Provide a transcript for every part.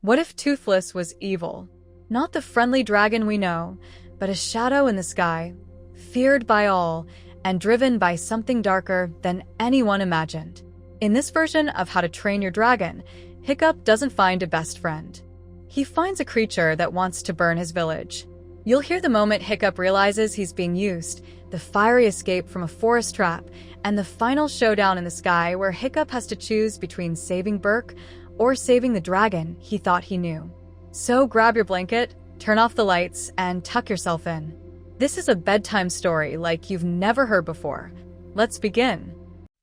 What if Toothless was evil? Not the friendly dragon we know, but a shadow in the sky, feared by all, and driven by something darker than anyone imagined. In this version of How to Train Your Dragon, Hiccup doesn't find a best friend. He finds a creature that wants to burn his village. You'll hear the moment Hiccup realizes he's being used, the fiery escape from a forest trap, and the final showdown in the sky where Hiccup has to choose between saving Berk or saving the dragon he thought he knew. So grab your blanket, turn off the lights, and tuck yourself in. This is a bedtime story like you've never heard before. Let's begin.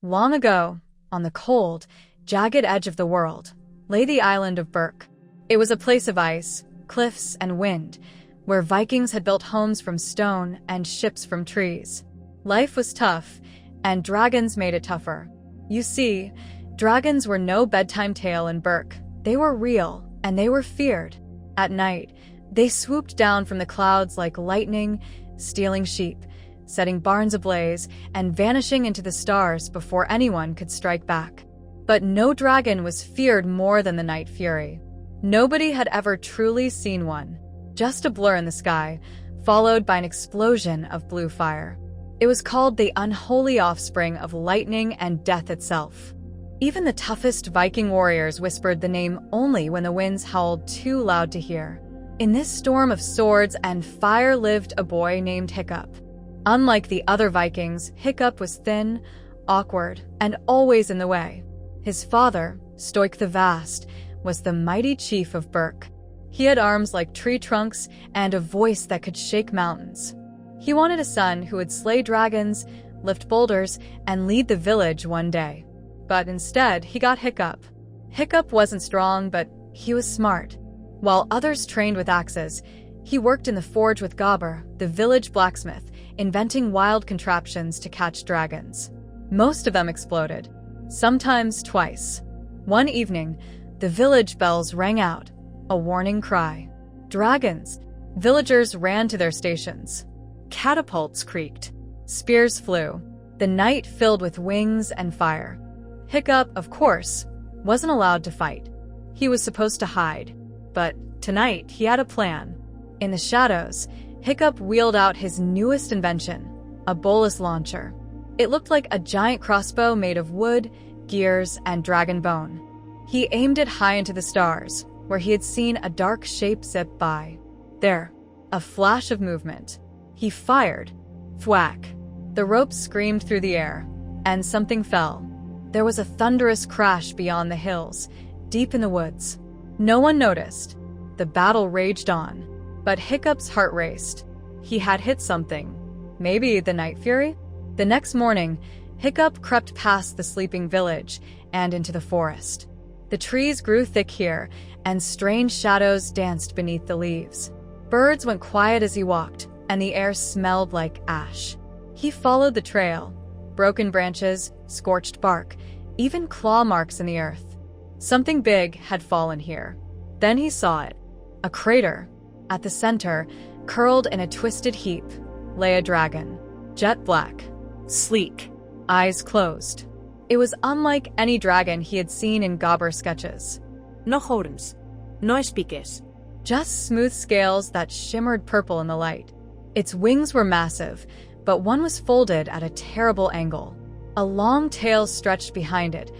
Long ago, on the cold, jagged edge of the world, lay the island of Berk. It was a place of ice, cliffs, and wind, where Vikings had built homes from stone and ships from trees. Life was tough, and dragons made it tougher. You see, dragons were no bedtime tale in Berk. They were real, and they were feared. At night, they swooped down from the clouds like lightning, stealing sheep, setting barns ablaze, and vanishing into the stars before anyone could strike back. But no dragon was feared more than the Night Fury. Nobody had ever truly seen one. Just a blur in the sky, followed by an explosion of blue fire. It was called the unholy offspring of lightning and death itself. Even the toughest Viking warriors whispered the name only when the winds howled too loud to hear. In this storm of swords and fire lived a boy named Hiccup. Unlike the other Vikings, Hiccup was thin, awkward, and always in the way. His father, Stoik the Vast, was the mighty chief of Berk. He had arms like tree trunks and a voice that could shake mountains. He wanted a son who would slay dragons, lift boulders, and lead the village one day. But instead, he got Hiccup. Hiccup wasn't strong, but he was smart. While others trained with axes, he worked in the forge with Gobber, the village blacksmith, inventing wild contraptions to catch dragons. Most of them exploded, sometimes twice. One evening, the village bells rang out, a warning cry. Dragons! Villagers ran to their stations. Catapults creaked. Spears flew. The night filled with wings and fire. Hiccup, of course, wasn't allowed to fight. He was supposed to hide. But tonight, he had a plan. In the shadows, Hiccup wheeled out his newest invention, a bolus launcher. It looked like a giant crossbow made of wood, gears, and dragon bone. He aimed it high into the stars, where he had seen a dark shape zip by. There, a flash of movement. He fired. Thwack. The rope screamed through the air, and something fell. There was a thunderous crash beyond the hills, deep in the woods. No one noticed. The battle raged on, but Hiccup's heart raced. He had hit something. Maybe the Night Fury? The next morning, Hiccup crept past the sleeping village and into the forest. The trees grew thick here, and strange shadows danced beneath the leaves. Birds went quiet as he walked, and the air smelled like ash. He followed the trail. Broken branches, scorched bark, even claw marks in the earth. Something big had fallen here. Then he saw it. A crater. At the center, curled in a twisted heap, lay a dragon. Jet black. Sleek. Eyes closed. It was unlike any dragon he had seen in Gobber sketches. No horns. No espiques. Just smooth scales that shimmered purple in the light. Its wings were massive, but one was folded at a terrible angle. A long tail stretched behind it,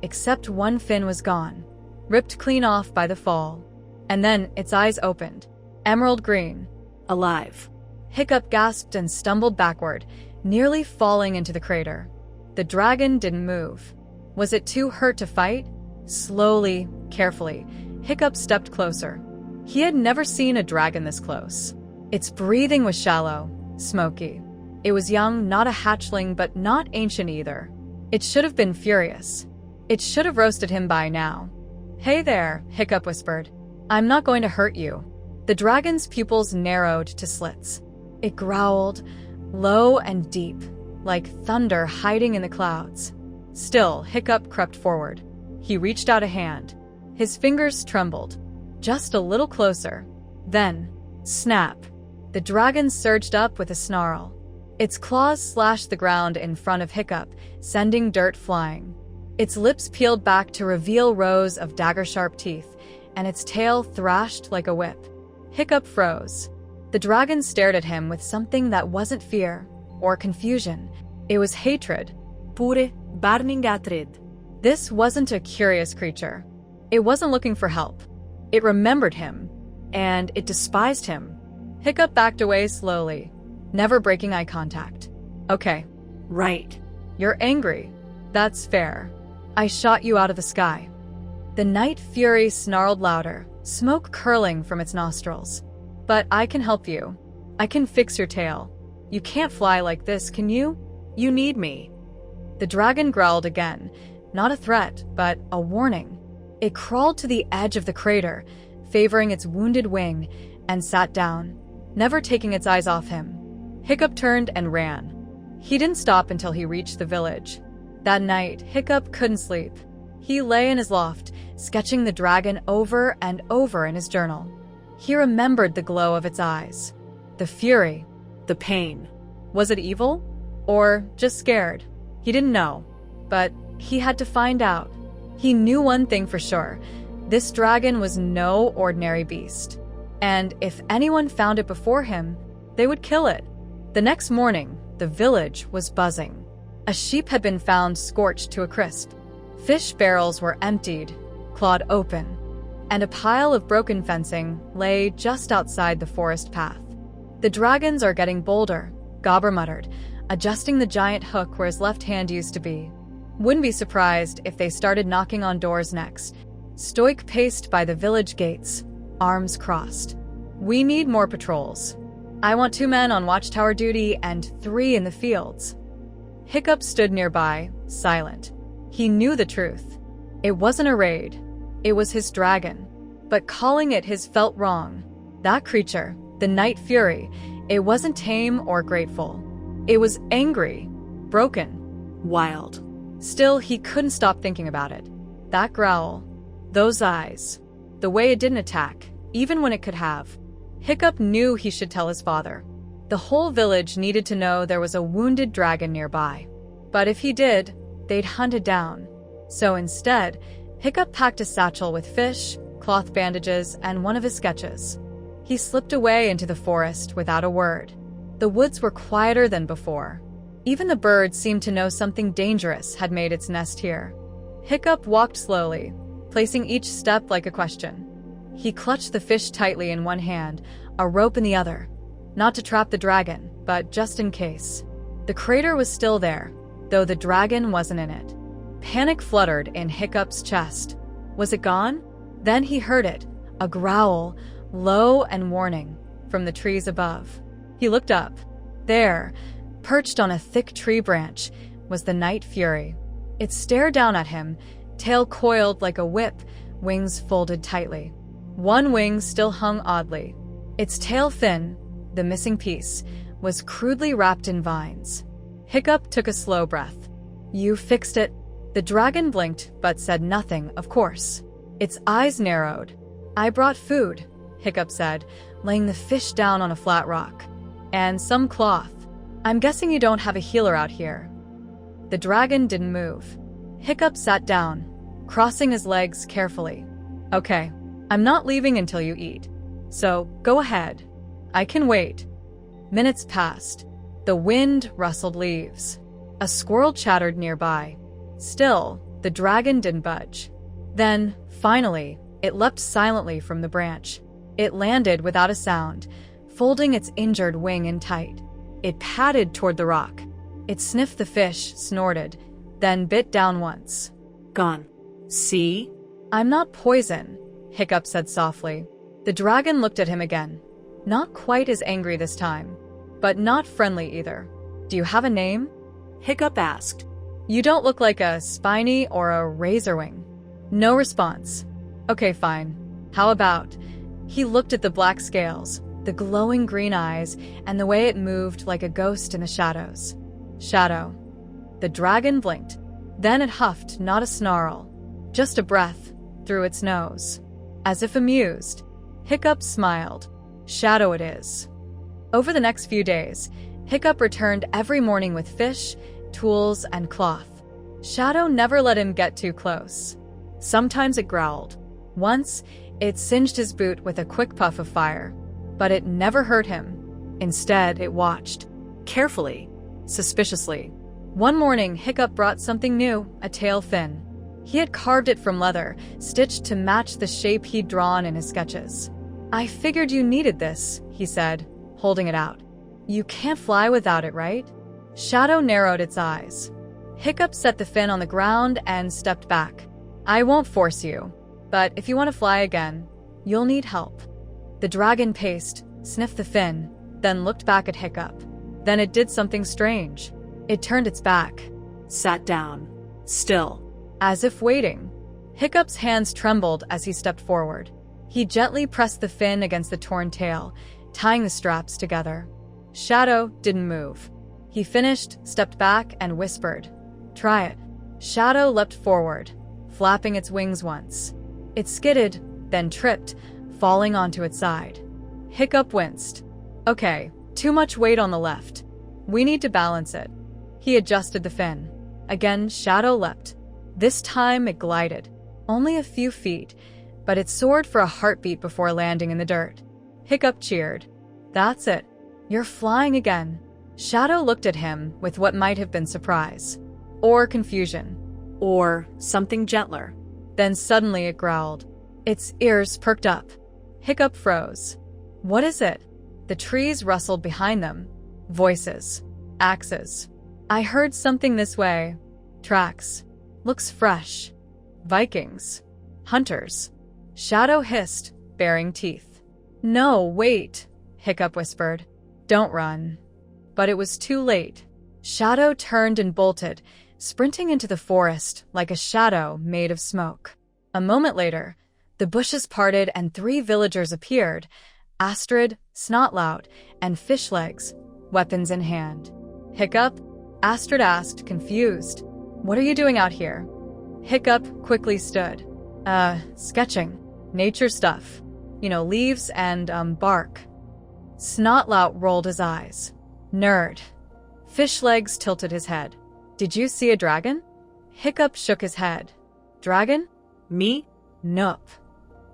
except one fin was gone, ripped clean off by the fall. And then its eyes opened. Emerald green. Alive. Hiccup gasped and stumbled backward, nearly falling into the crater. The dragon didn't move. Was it too hurt to fight? Slowly, carefully, Hiccup stepped closer. He had never seen a dragon this close. Its breathing was shallow, smoky. It was young, not a hatchling, but not ancient either. It should have been furious. It should have roasted him by now. "Hey there," Hiccup whispered. "I'm not going to hurt you." The dragon's pupils narrowed to slits. It growled, low and deep, like thunder hiding in the clouds. Still, Hiccup crept forward. He reached out a hand. His fingers trembled. Just a little closer. Then, snap. The dragon surged up with a snarl. Its claws slashed the ground in front of Hiccup, sending dirt flying. Its lips peeled back to reveal rows of dagger-sharp teeth, and its tail thrashed like a whip. Hiccup froze. The dragon stared at him with something that wasn't fear or confusion. It was hatred. Pure burning hatred. This wasn't a curious creature. It wasn't looking for help. It remembered him, and it despised him. Hiccup backed away slowly, never breaking eye contact. Okay. Right. You're angry. That's fair. I shot you out of the sky. The night fury snarled louder, smoke curling from its nostrils. But I can help you. I can fix your tail. You can't fly like this, can you? You need me. The dragon growled again, not a threat, but a warning. It crawled to the edge of the crater, favoring its wounded wing, and sat down, never taking its eyes off him. Hiccup turned and ran. He didn't stop until he reached the village. That night, Hiccup couldn't sleep. He lay in his loft, sketching the dragon over and over in his journal. He remembered the glow of its eyes, the fury, The pain. Was it evil? Or just scared? He didn't know, but he had to find out. He knew one thing for sure. This dragon was no ordinary beast. And if anyone found it before him, they would kill it. The next morning, the village was buzzing. A sheep had been found scorched to a crisp. Fish barrels were emptied, clawed open, and a pile of broken fencing lay just outside the forest path. The dragons are getting bolder, Gobber muttered, adjusting the giant hook where his left hand used to be. Wouldn't be surprised if they started knocking on doors next. Stoic paced by the village gates, arms crossed. We need more patrols. I want 2 men on watchtower duty and 3 in the fields. Hiccup stood nearby, silent. He knew the truth. It wasn't a raid. It was his dragon. But calling it his felt wrong. That creature, the Night Fury, it wasn't tame or grateful. It was angry, broken, Wild. Still, he couldn't stop thinking about it. That growl, those eyes, the way it didn't attack, even when it could have. Hiccup knew he should tell his father. The whole village needed to know there was a wounded dragon nearby. But if he did, they'd hunt it down. So instead, Hiccup packed a satchel with fish, cloth bandages, and one of his sketches. He slipped away into the forest without a word. The woods were quieter than before. Even the bird seemed to know something dangerous had made its nest here. Hiccup walked slowly, placing each step like a question. He clutched the fish tightly in one hand, a rope in the other. Not to trap the dragon, but just in case. The crater was still there, though the dragon wasn't in it. Panic fluttered in Hiccup's chest. Was it gone? Then he heard it, a growl, low and warning, from the trees above. He looked up. There, perched on a thick tree branch, was the Night Fury. It stared down at him, tail coiled like a whip, wings folded tightly. One wing still hung oddly. Its tail fin, the missing piece, was crudely wrapped in vines. Hiccup took a slow breath. You fixed it. The dragon blinked, but said nothing, of course. Its eyes narrowed. I brought food, Hiccup said, laying the fish down on a flat rock. And some cloth. I'm guessing you don't have a healer out here. The dragon didn't move. Hiccup sat down, crossing his legs carefully. Okay, I'm not leaving until you eat. So, go ahead. I can wait. Minutes passed. The wind rustled leaves. A squirrel chattered nearby. Still, the dragon didn't budge. Then, finally, it leapt silently from the branch. It landed without a sound, folding its injured wing in tight. It padded toward the rock. It sniffed the fish, snorted, then bit down once. Gone. See? I'm not poison, Hiccup said softly. The dragon looked at him again. Not quite as angry this time, but not friendly either. Do you have a name? Hiccup asked. You don't look like a spiny or a razorwing. No response. Okay, fine. How about? He looked at the black scales, the glowing green eyes, and the way it moved like a ghost in the shadows. Shadow. The dragon blinked. Then it huffed, not a snarl, just a breath, through its nose. As if amused, Hiccup smiled. Shadow it is. Over the next few days, Hiccup returned every morning with fish, tools, and cloth. Shadow never let him get too close. Sometimes it growled. Once, It singed his boot with a quick puff of fire, but it never hurt him. Instead, it watched, Carefully. suspiciously. One morning, Hiccup brought something new, a tail fin. He had carved it from leather, stitched to match the shape he'd drawn in his sketches. "I figured you needed this," he said, holding it out. "You can't fly without it, right?" Shadow narrowed its eyes. Hiccup set the fin on the ground and stepped back. "I won't force you, but if you want to fly again, you'll need help." The dragon paced, sniffed the fin, then looked back at Hiccup. Then it did something strange. It turned its back, Sat down. Still. as if waiting. Hiccup's hands trembled as he stepped forward. He gently pressed the fin against the torn tail, tying the straps together. Shadow didn't move. He finished, stepped back, and whispered, "Try it." Shadow leapt forward, flapping its wings once. It skidded, then tripped, falling onto its side. Hiccup winced. "Okay, too much weight on the left. We need to balance it." He adjusted the fin. Again, Shadow leapt. This time it glided. Only a few feet, but it soared for a heartbeat before landing in the dirt. Hiccup cheered. "That's it. You're flying again." Shadow looked at him with what might have been surprise. Or confusion. Or something gentler. Then suddenly it growled. Its ears perked up. Hiccup froze. "What is it?" The trees rustled behind them. Voices. Axes. "I heard something this way. Tracks. Looks fresh. Vikings. Hunters." Shadow hissed, baring teeth. "No, wait," Hiccup whispered. "Don't run." But it was too late. Shadow turned and bolted, sprinting into the forest like a shadow made of smoke. A moment later, the bushes parted and 3 villagers appeared, Astrid, Snotlout, and Fishlegs, weapons in hand. "Hiccup?" Astrid asked, confused. "What are you doing out here?" Hiccup quickly stood. Sketching. Nature stuff. Leaves and, bark." Snotlout rolled his eyes. "Nerd." Fishlegs tilted his head. "Did you see a dragon?" Hiccup shook his head. "Dragon?" Me? "Nope."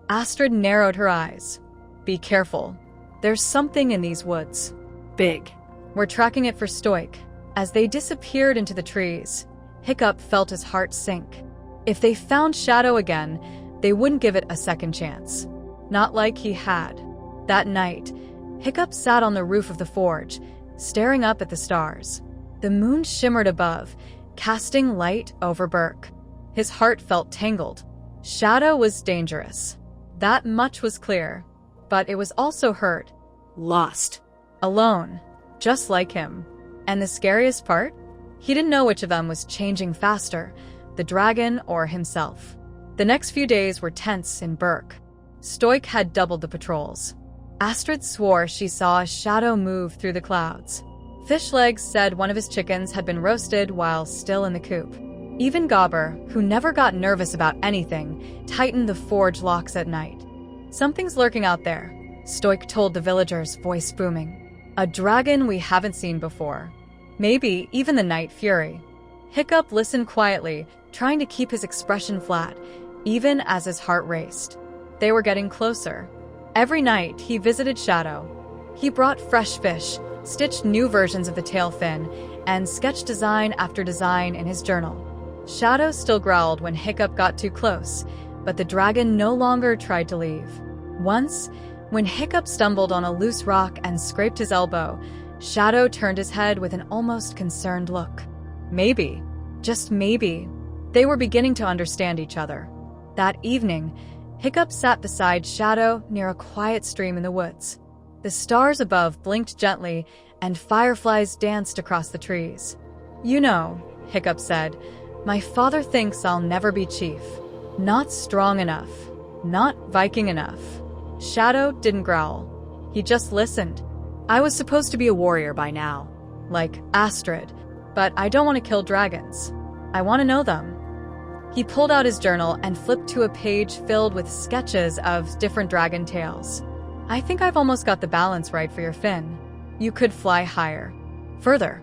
Astrid narrowed her eyes. "Be careful. There's something in these woods." Big. "We're tracking it for Stoik." As they disappeared into the trees, Hiccup felt his heart sink. If they found Shadow again, they wouldn't give it a second chance. Not like he had. That night, Hiccup sat on the roof of the forge, staring up at the stars. The moon shimmered above, casting light over Berk. His heart felt tangled. Shadow was dangerous. That much was clear. But it was also hurt. Lost. Alone. Just like him. And the scariest part? He didn't know which of them was changing faster, the dragon or himself. The next few days were tense in Berk. Stoik had doubled the patrols. Astrid swore she saw a shadow move through the clouds. Fishlegs said one of his chickens had been roasted while still in the coop. Even Gobber, who never got nervous about anything, tightened the forge locks at night. "Something's lurking out there," Stoik told the villagers, voice booming. "A dragon we haven't seen before. Maybe even the Night Fury." Hiccup listened quietly, trying to keep his expression flat, even as his heart raced. They were getting closer. Every night, he visited Shadow. He brought fresh fish, stitched new versions of the tail fin, and sketched design after design in his journal. Shadow still growled when Hiccup got too close, but the dragon no longer tried to leave. Once, when Hiccup stumbled on a loose rock and scraped his elbow, Shadow turned his head with an almost concerned look. Maybe, just maybe, they were beginning to understand each other. That evening, Hiccup sat beside Shadow near a quiet stream in the woods. The stars above blinked gently, and fireflies danced across the trees. "You know," Hiccup said, "my father thinks I'll never be chief. Not strong enough. Not Viking enough." Shadow didn't growl. He just listened. I was supposed to be a warrior by now. Like Astrid, but I don't want to kill dragons. I want to know them. He pulled out his journal and flipped to a page filled with sketches of different dragon tails. "I think I've almost got the balance right for your fin. You could fly higher. Further."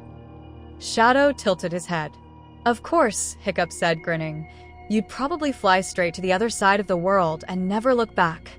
Shadow tilted his head. "Of course," Hiccup said, grinning. You'd probably fly straight to the other side of the world and never look back."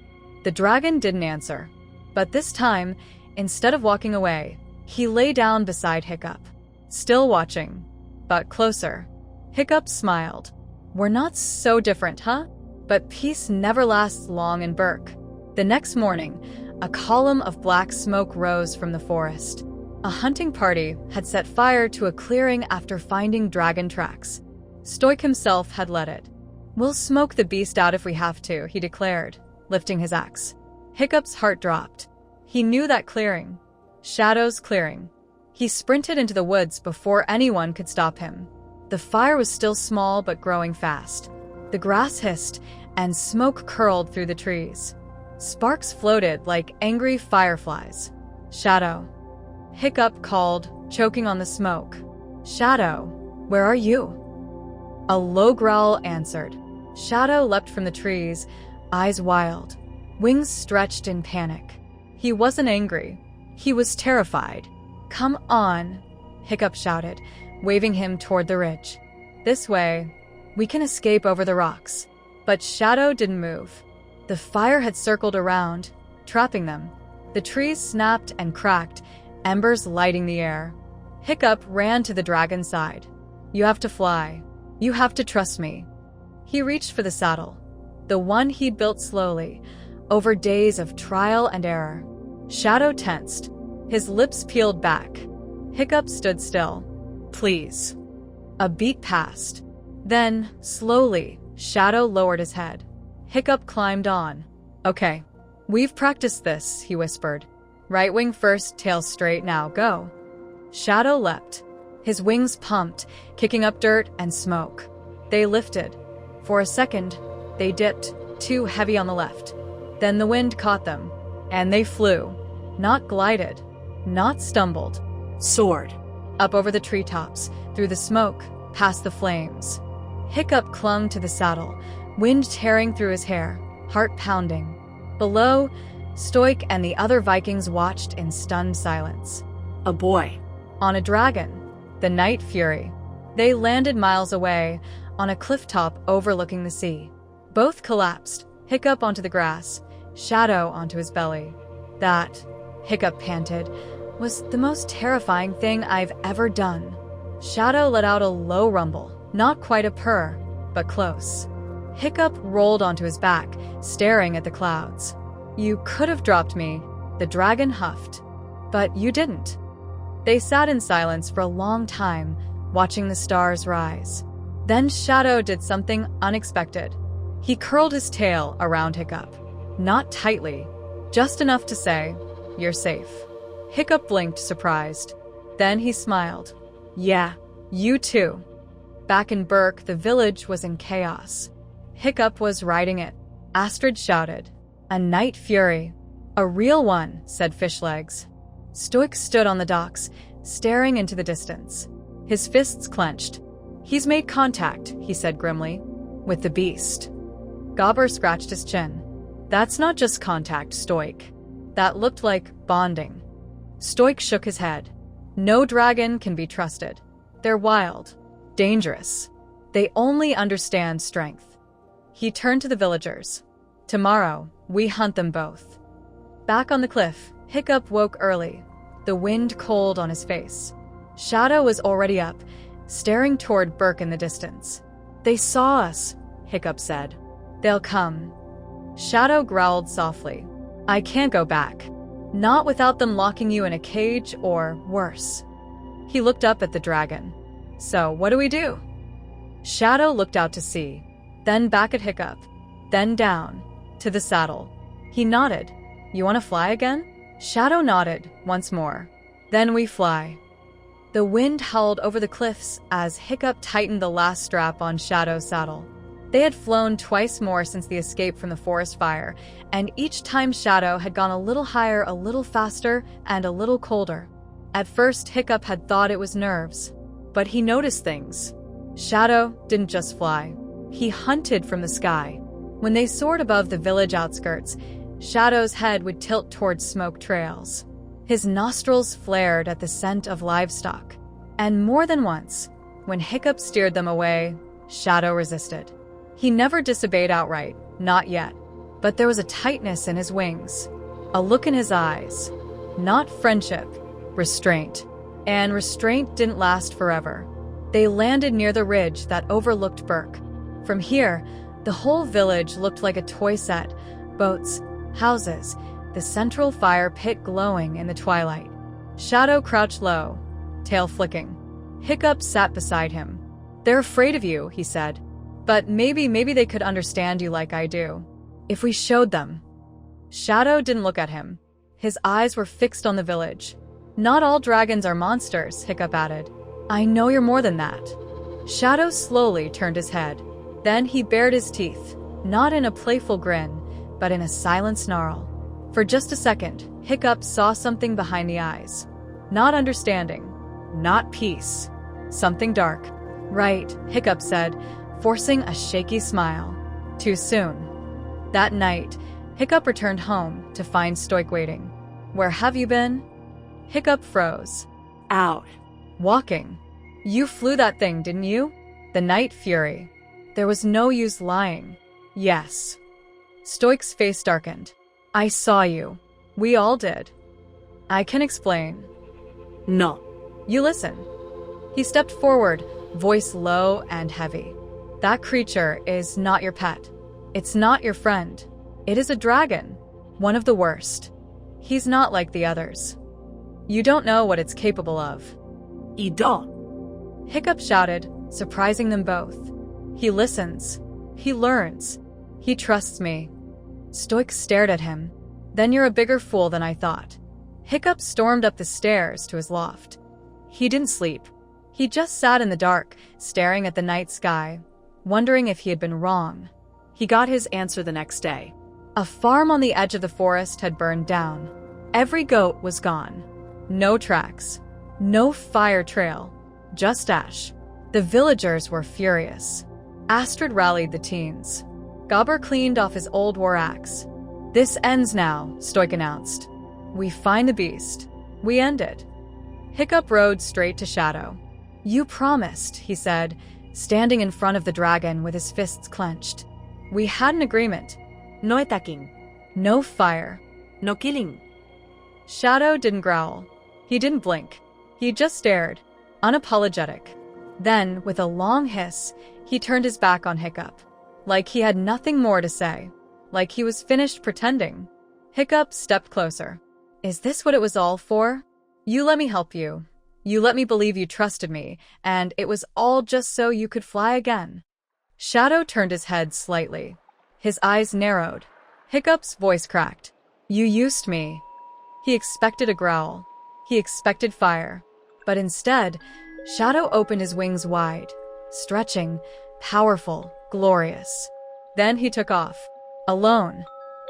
The dragon didn't answer, but this time, instead of walking away, he lay down beside Hiccup, still watching, but closer. Hiccup smiled. "We're not so different, huh?" But peace never lasts long in Berk. The next morning, a column of black smoke rose from the forest. A hunting party had set fire to a clearing after finding dragon tracks. Stoik himself had led it. "We'll smoke the beast out if we have to," he declared, lifting his axe. Hiccup's heart dropped. He knew that clearing. Shadow's clearing. He sprinted into the woods before anyone could stop him. The fire was still small but growing fast. The grass hissed, and smoke curled through the trees. Sparks floated like angry fireflies. "Shadow." Hiccup called, choking on the smoke. "Shadow, where are you?" A low growl answered. Shadow leapt from the trees, eyes wild, wings stretched in panic. He wasn't angry. He was terrified. "Come on," Hiccup shouted, waving him toward the ridge. "This way. We can escape over the rocks." But Shadow didn't move. The fire had circled around, trapping them. The trees snapped and cracked, embers lighting the air. Hiccup ran to the dragon's side. "You have to fly. You have to trust me." He reached for the saddle, the one he'd built slowly, over days of trial and error. Shadow tensed. His lips peeled back. Hiccup stood still. "Please." A beat passed. Then, slowly, Shadow lowered his head. Hiccup climbed on. "Okay, we've practiced this," he whispered. "Right wing first, tail straight, now go." Shadow leapt. His wings pumped, kicking up dirt and smoke. They lifted. For a second, they dipped, too heavy on the left. Then the wind caught them, and they flew. Not glided, not stumbled. Soared. Up over the treetops, through the smoke, past the flames. Hiccup clung to the saddle, wind tearing through his hair, heart pounding. Below, Stoik and the other Vikings watched in stunned silence. A boy. On a dragon, the Night Fury. They landed miles away, on a clifftop overlooking the sea. Both collapsed, Hiccup onto the grass, Shadow onto his belly. "That," Hiccup panted, "was the most terrifying thing I've ever done." Shadow let out a low rumble, not quite a purr, but close. Hiccup rolled onto his back, staring at the clouds. "You could have dropped me," the dragon huffed. "But you didn't." They sat in silence for a long time, watching the stars rise. Then Shadow did something unexpected. He curled his tail around Hiccup. Not tightly, just enough to say, "You're safe." Hiccup blinked, surprised. Then he smiled. "Yeah, you too." Back in Berk, the village was in chaos. Hiccup was riding it. Astrid shouted, "A Night Fury." "A real one," said Fishlegs. Stoik stood on the docks, staring into the distance. His fists clenched. "He's made contact," he said grimly, "with the beast." Gobber scratched his chin. "That's not just contact, Stoik. That looked like bonding." Stoik shook his head. "No dragon can be trusted. They're wild, dangerous. They only understand strength." He turned to the villagers. "Tomorrow, we hunt them both." Back on the cliff, Hiccup woke early, the wind cold on his face. Shadow was already up, staring toward Berk in the distance. "They saw us," Hiccup said. "They'll come." Shadow growled softly. "I can't go back. Not without them locking you in a cage or worse." He looked up at the dragon. "So, what do we do?" Shadow looked out to sea, then back at Hiccup, then down, to the saddle. He nodded. "You want to fly again?" Shadow nodded, once more. "Then we fly." The wind howled over the cliffs as Hiccup tightened the last strap on Shadow's saddle. They had flown twice more since the escape from the forest fire, and each time Shadow had gone a little higher, a little faster, and a little colder. At first, Hiccup had thought it was nerves, but he noticed things. Shadow didn't just fly. He hunted from the sky. When they soared above the village outskirts, Shadow's head would tilt towards smoke trails. His nostrils flared at the scent of livestock. And more than once, when Hiccup steered them away, Shadow resisted. He never disobeyed outright, not yet. But there was a tightness in his wings, a look in his eyes. Not friendship, restraint. And restraint didn't last forever. They landed near the ridge that overlooked Berk. From here, the whole village looked like a toy set. Boats, houses, the central fire pit glowing in the twilight. Shadow crouched low, tail flicking. Hiccup sat beside him. "They're afraid of you," he said. "But maybe they could understand you like I do. If we showed them." Shadow didn't look at him. His eyes were fixed on the village. "Not all dragons are monsters," Hiccup added. "I know you're more than that." Shadow slowly turned his head. Then he bared his teeth, not in a playful grin, but in a silent snarl. For just a second, Hiccup saw something behind the eyes. Not understanding. Not peace. Something dark. "Right," Hiccup said, forcing a shaky smile. Too soon. That night, Hiccup returned home to find Stoic waiting. "Where have you been?" Hiccup froze. Out. "Walking. You flew that thing, didn't you?" The night fury. There was no use lying. "Yes." Stoic's face darkened. "I saw you. We all did." "I can explain." No. "You listen." He stepped forward, voice low and heavy. "That creature is not your pet. It's not your friend. It is a dragon, one of the worst. He's not like the others. You don't know what it's capable of." I don't. Hiccup shouted, surprising them both. "He listens. He learns. He trusts me." Stoic stared at him. "Then you're a bigger fool than I thought." Hiccup stormed up the stairs to his loft. He didn't sleep. He just sat in the dark, staring at the night sky, wondering if he had been wrong. He got his answer the next day. A farm on the edge of the forest had burned down. Every goat was gone. No tracks. No fire trail. Just ash. The villagers were furious. Astrid rallied the teens. Gobber cleaned off his old war axe. "This ends now," Stoic announced. "We find the beast. We end it." Hiccup rode straight to Shadow. "You promised," he said, standing in front of the dragon with his fists clenched. "We had an agreement. No attacking. No fire. No killing." Shadow didn't growl. He didn't blink. He just stared, unapologetic. Then, with a long hiss, he turned his back on Hiccup. Like he had nothing more to say. Like he was finished pretending. Hiccup stepped closer. "Is this what it was all for? You let me help you. You let me believe you trusted me, and it was all just so you could fly again." Shadow turned his head slightly. His eyes narrowed. Hiccup's voice cracked. "You used me." He expected a growl. He expected fire. But instead, Shadow opened his wings wide, stretching, powerful, glorious. Then he took off. Alone.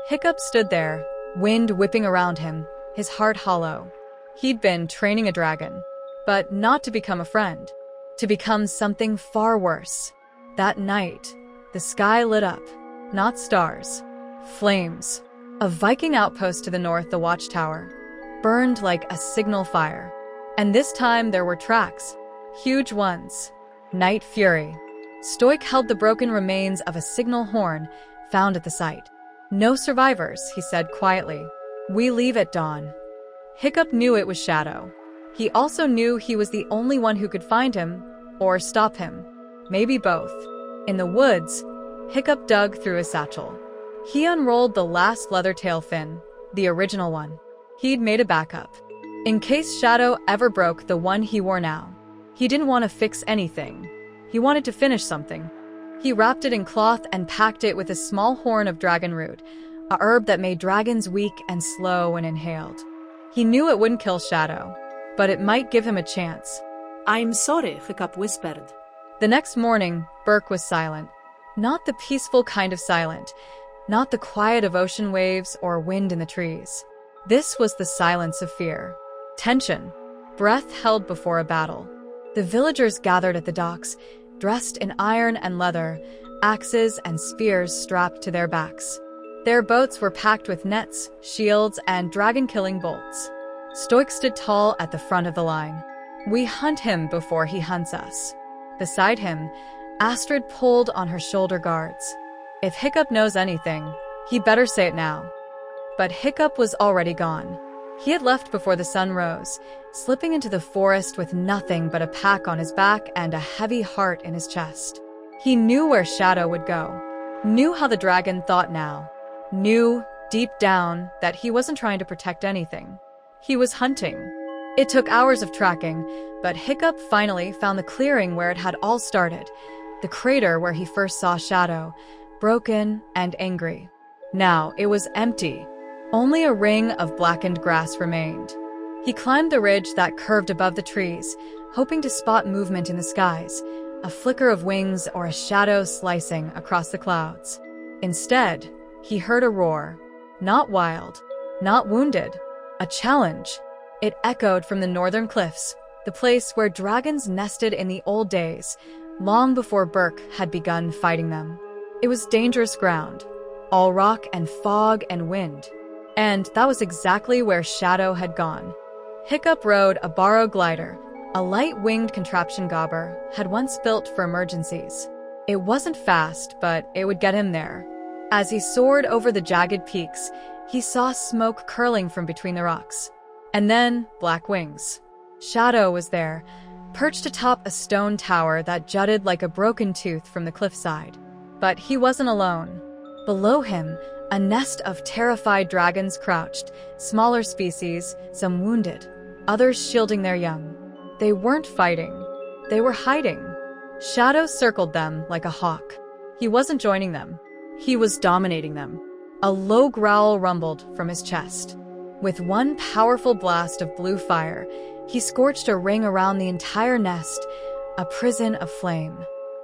Hiccup stood there, wind whipping around him, his heart hollow. He'd been training a dragon, but not to become a friend, to become something far worse. That night, the sky lit up, not stars, flames. A Viking outpost to the north, the watchtower, burned like a signal fire. And this time there were tracks, huge ones. Night fury. Stoic held the broken remains of a signal horn found at the site. "No survivors," he said quietly. "We leave at dawn." Hiccup knew it was Shadow. He also knew he was the only one who could find him, or stop him. Maybe both. In the woods, Hiccup dug through his satchel. He unrolled the last leather tail fin, the original one. He'd made a backup. In case Shadow ever broke the one he wore now. He didn't want to fix anything. He wanted to finish something. He wrapped it in cloth and packed it with a small horn of dragon root, a herb that made dragons weak and slow when inhaled. He knew it wouldn't kill Shadow, but it might give him a chance. "I'm sorry," Hiccup whispered. The next morning, Berk was silent. Not the peaceful kind of silent, not the quiet of ocean waves or wind in the trees. This was the silence of fear. Tension. Breath held before a battle. The villagers gathered at the docks, dressed in iron and leather, axes and spears strapped to their backs. Their boats were packed with nets, shields, and dragon-killing bolts. Stoic stood tall at the front of the line. "We hunt him before he hunts us." Beside him, Astrid pulled on her shoulder guards. If Hiccup knows anything, he better say it now. But Hiccup was already gone. He had left before the sun rose, slipping into the forest with nothing but a pack on his back and a heavy heart in his chest. He knew where Shadow would go, knew how the dragon thought now, knew, deep down, that he wasn't trying to protect anything. He was hunting. It took hours of tracking, but Hiccup finally found the clearing where it had all started, the crater where he first saw Shadow, broken and angry. Now it was empty. Only a ring of blackened grass remained. He climbed the ridge that curved above the trees, hoping to spot movement in the skies, a flicker of wings or a shadow slicing across the clouds. Instead, he heard a roar. Not wild, not wounded, a challenge. It echoed from the northern cliffs, the place where dragons nested in the old days, long before Berk had begun fighting them. It was dangerous ground, all rock and fog and wind. And that was exactly where Shadow had gone. Hiccup rode a borrowed glider, a light-winged contraption Gobber had once built for emergencies. It wasn't fast, but it would get him there. As he soared over the jagged peaks, he saw smoke curling from between the rocks. And then black wings. Shadow was there, perched atop a stone tower that jutted like a broken tooth from the cliffside. But he wasn't alone. Below him, a nest of terrified dragons crouched, smaller species, some wounded, others shielding their young. They weren't fighting. They were hiding. Shadow circled them like a hawk. He wasn't joining them. He was dominating them. A low growl rumbled from his chest. With one powerful blast of blue fire, he scorched a ring around the entire nest, a prison of flame.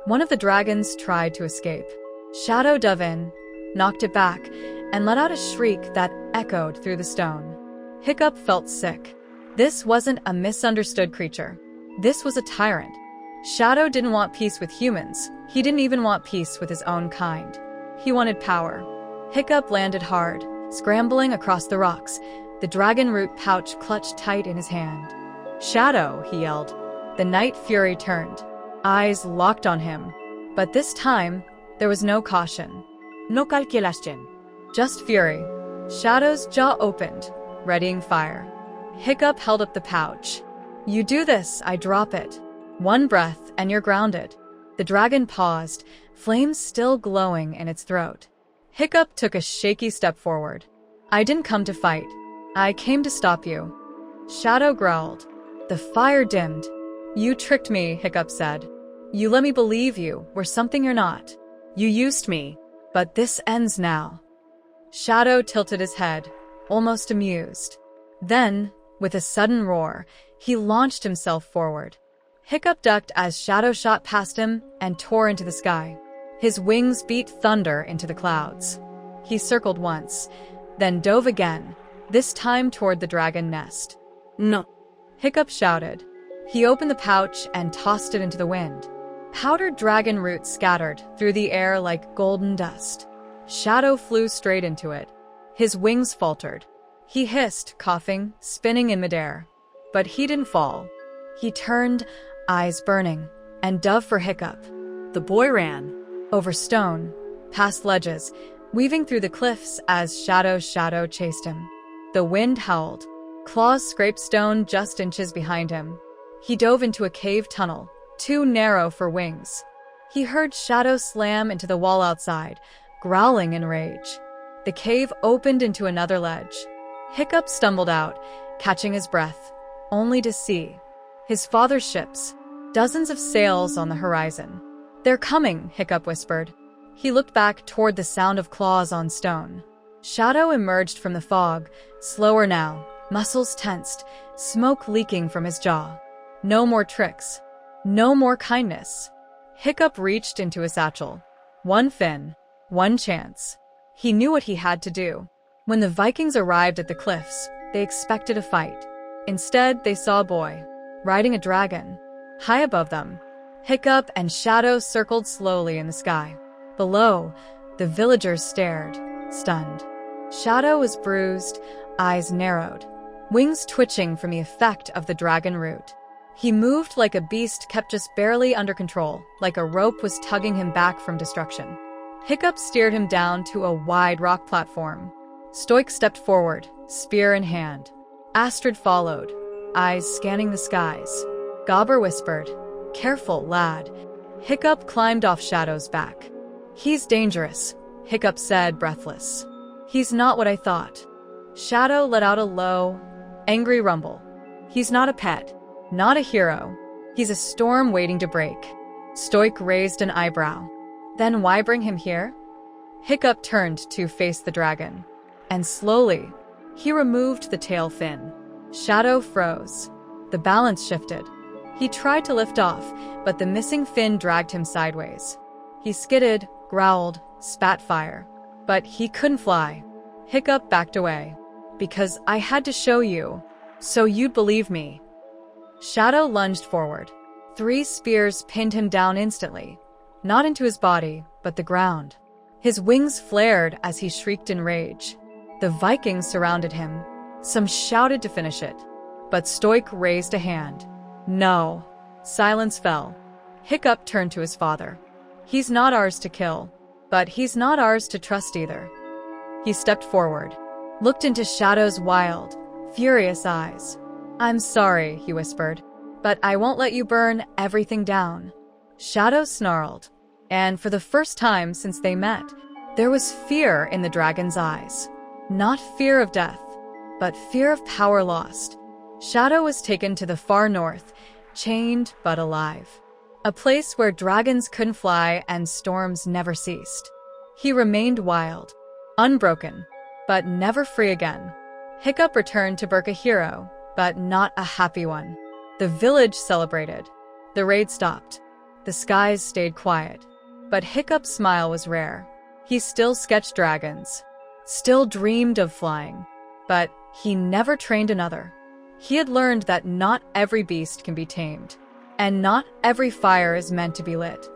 One of the dragons tried to escape. Shadow dove in, knocked it back, and let out a shriek that echoed through the stone. Hiccup felt sick. This wasn't a misunderstood creature. This was a tyrant. Shadow didn't want peace with humans. He didn't even want peace with his own kind. He wanted power. Hiccup landed hard, scrambling across the rocks, the dragon root pouch clutched tight in his hand. "Shadow," he yelled. The night fury turned. Eyes locked on him. But this time, there was no caution. No calculación. Just fury. Shadow's jaw opened, readying fire. Hiccup held up the pouch. "You do this, I drop it. One breath, and you're grounded." The dragon paused, flames still glowing in its throat. Hiccup took a shaky step forward. "I didn't come to fight. I came to stop you." Shadow growled. The fire dimmed. "You tricked me," Hiccup said. "You let me believe you were something you're not. You used me. But this ends now." Shadow tilted his head, almost amused. Then, with a sudden roar, he launched himself forward. Hiccup ducked as Shadow shot past him and tore into the sky. His wings beat thunder into the clouds. He circled once, then dove again, this time toward the dragon nest. No. Hiccup shouted. He opened the pouch and tossed it into the wind. Powdered dragon roots scattered through the air like golden dust. Shadow flew straight into it. His wings faltered. He hissed, coughing, spinning in midair. But he didn't fall. He turned, eyes burning, and dove for Hiccup. The boy ran. Over stone, past ledges, weaving through the cliffs as Shadow chased him. The wind howled. Claws scraped stone just inches behind him. He dove into a cave tunnel, too narrow for wings. He heard Shadow slam into the wall outside, growling in rage. The cave opened into another ledge. Hiccup stumbled out, catching his breath, only to see his father's ships, dozens of sails on the horizon. "They're coming," Hiccup whispered. He looked back toward the sound of claws on stone. Shadow emerged from the fog, slower now, muscles tensed, smoke leaking from his jaw. No more tricks. No more kindness. Hiccup reached into his satchel. One fin, one chance. He knew what he had to do. When the Vikings arrived at the cliffs, they expected a fight. Instead, they saw a boy, riding a dragon. High above them, Hiccup and Shadow circled slowly in the sky. Below, the villagers stared, stunned. Shadow was bruised, eyes narrowed, wings twitching from the effect of the dragon root. He moved like a beast kept just barely under control, like a rope was tugging him back from destruction. Hiccup steered him down to a wide rock platform. Stoik stepped forward, spear in hand. Astrid followed, eyes scanning the skies. Gobber whispered, "Careful, lad." Hiccup climbed off Shadow's back. "He's dangerous," Hiccup said, breathless. "He's not what I thought." Shadow let out a low, angry rumble. "He's not a pet, not a hero. He's a storm waiting to break." Stoik raised an eyebrow. "Then why bring him here?" Hiccup turned to face the dragon, and slowly, he removed the tail fin. Shadow froze. The balance shifted. He tried to lift off, but the missing fin dragged him sideways. He skidded, growled, spat fire. But he couldn't fly. Hiccup backed away. "Because I had to show you, so you'd believe me." Shadow lunged forward. 3 spears pinned him down instantly, not into his body, but the ground. His wings flared as he shrieked in rage. The Vikings surrounded him. Some shouted to finish it, but Stoik raised a hand. "No." Silence fell. Hiccup turned to his father. "He's not ours to kill, but he's not ours to trust either." He stepped forward, looked into Shadow's wild, furious eyes. "I'm sorry," he whispered, "but I won't let you burn everything down." Shadow snarled, and for the first time since they met, there was fear in the dragon's eyes. Not fear of death, but fear of power lost. Shadow was taken to the far north, chained but alive. A place where dragons couldn't fly and storms never ceased. He remained wild, unbroken, but never free again. Hiccup returned to Berk a hero, but not a happy one. The village celebrated. The raid stopped. The skies stayed quiet. But Hiccup's smile was rare. He still sketched dragons, still dreamed of flying, but he never trained another. He had learned that not every beast can be tamed, and not every fire is meant to be lit.